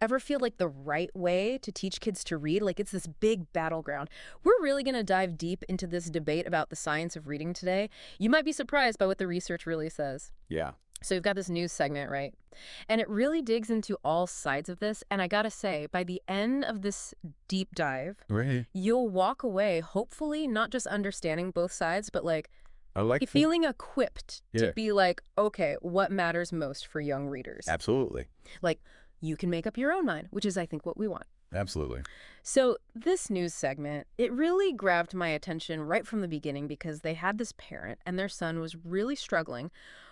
ever feel like the right way to teach kids to read? Like it's this big battleground. We're really going to dive deep into this debate about the science of reading today. You might be surprised by what the research really says. Yeah. So you've got this news segment, right? And it really digs into all sides of this. And I gotta say, by the end of this deep dive, Right. you'll walk away, hopefully, not just understanding both sides, but like I like that. feeling equipped to Yeah. be like, okay, what matters most for young readers? Absolutely. Like, you can make up your own mind, which is, I think, what we want. Absolutely. So this news segment, it really grabbed my attention right from the beginning because they had this parent and their son was really struggling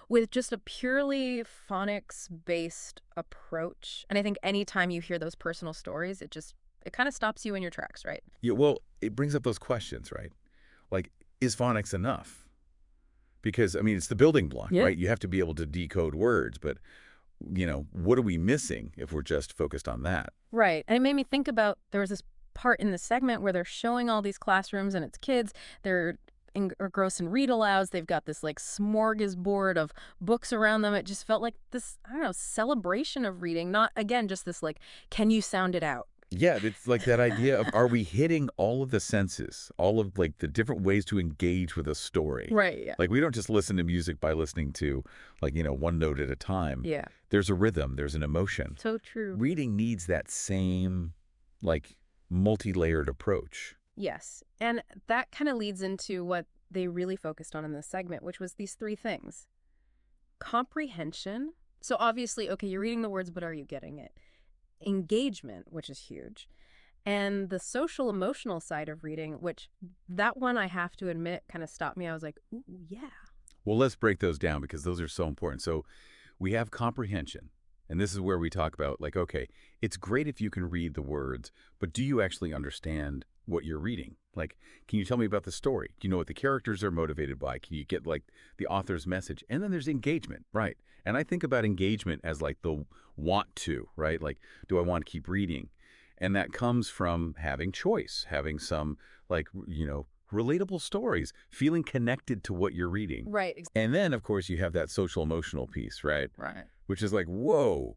with just a purely phonics-based approach. And I think anytime you hear those personal stories, it kind of stops you in your tracks, right? Yeah. Well, it brings up those questions, right? Like, is phonics enough? Because, I mean, it's the building block, Yeah. right? You have to be able to decode words, but, what are we missing if we're just focused on that? Right. And it made me think about there was this part in the segment where they're showing all these classrooms and it's kids. They're engrossed in read alouds. They've got this like smorgasbord of books around them. It just felt like this, I don't know, celebration of reading. Not, again, just this like, can you sound it out? Yeah, it's like that idea of, are we hitting all of the senses, all of like the different ways to engage with a story? Right. Yeah. Like we don't just listen to music by listening to like, one note at a time. Yeah. There's a rhythm, there's an emotion. So true. Reading needs that same like multi-layered approach. Yes. And that kind of leads into what they really focused on in this segment, which was these three things. Comprehension. So obviously, okay, you're reading the words, but are you getting it? Engagement, which is huge. And the social emotional side of reading, which that one I have to admit kind of stopped me. I was like, ooh, yeah. Well, let's break those down because those are so important. So we have comprehension. And this is where we talk about like, okay, it's great if you can read the words, but do you actually understand what you're reading? Like, can you tell me about the story? Do you know what the characters are motivated by? Can you get like the author's message? And then there's engagement, right? And I think about engagement as like the want to, right? Like, do I want to keep reading? And that comes from having choice, having some like, relatable stories, feeling connected to what you're reading. Right. And then, of course, you have that social emotional piece, right? Right. Which is like, whoa,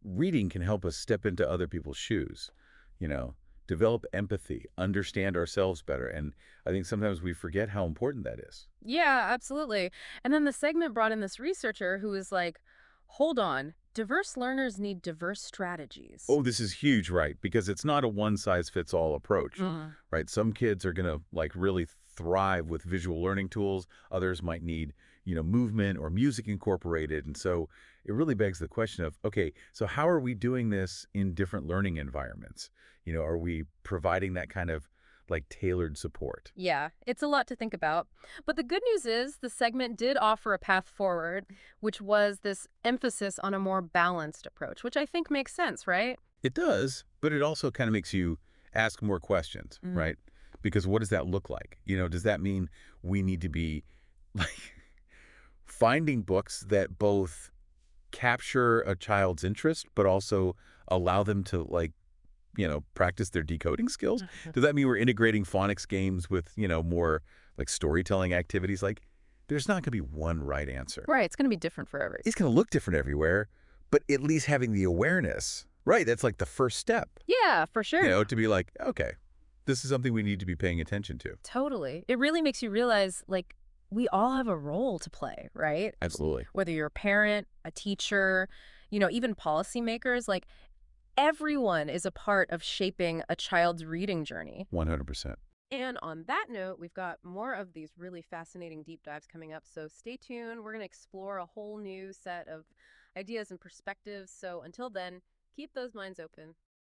reading can help us step into other people's shoes, you know, develop empathy, understand ourselves better. And I think sometimes we forget how important that is. Yeah, absolutely. And then the segment brought in this researcher who was like, hold on, diverse learners need diverse strategies. Oh, this is huge, right? Because it's not a one-size-fits-all approach, Mhm. right? Some kids are going to like really thrive with visual learning tools. Others might need, movement or music incorporated. And so it really begs the question of, okay, so how are we doing this in different learning environments? Are we providing that kind of like tailored support? Yeah, it's a lot to think about. But the good news is the segment did offer a path forward, which was this emphasis on a more balanced approach, which I think makes sense, right? It does, but it also kind of makes you ask more questions, Mm. right? Because what does that look like? Does that mean we need to be like finding books that both capture a child's interest, but also allow them to like, practice their decoding skills? Does that mean we're integrating phonics games with, more like storytelling activities? Like, there's not going to be one right answer. Right, it's going to be different for every. It's going to look different everywhere, but at least having the awareness, right? That's like the first step, Yeah, for sure. to be like, okay, this is something we need to be paying attention to. Totally. It really makes you realize, like, we all have a role to play, right? Absolutely. Whether you're a parent, a teacher, even policymakers, like, everyone is a part of shaping a child's reading journey. 100%. And on that note, we've got more of these really fascinating deep dives coming up. So stay tuned. We're going to explore a whole new set of ideas and perspectives. So until then, keep those minds open.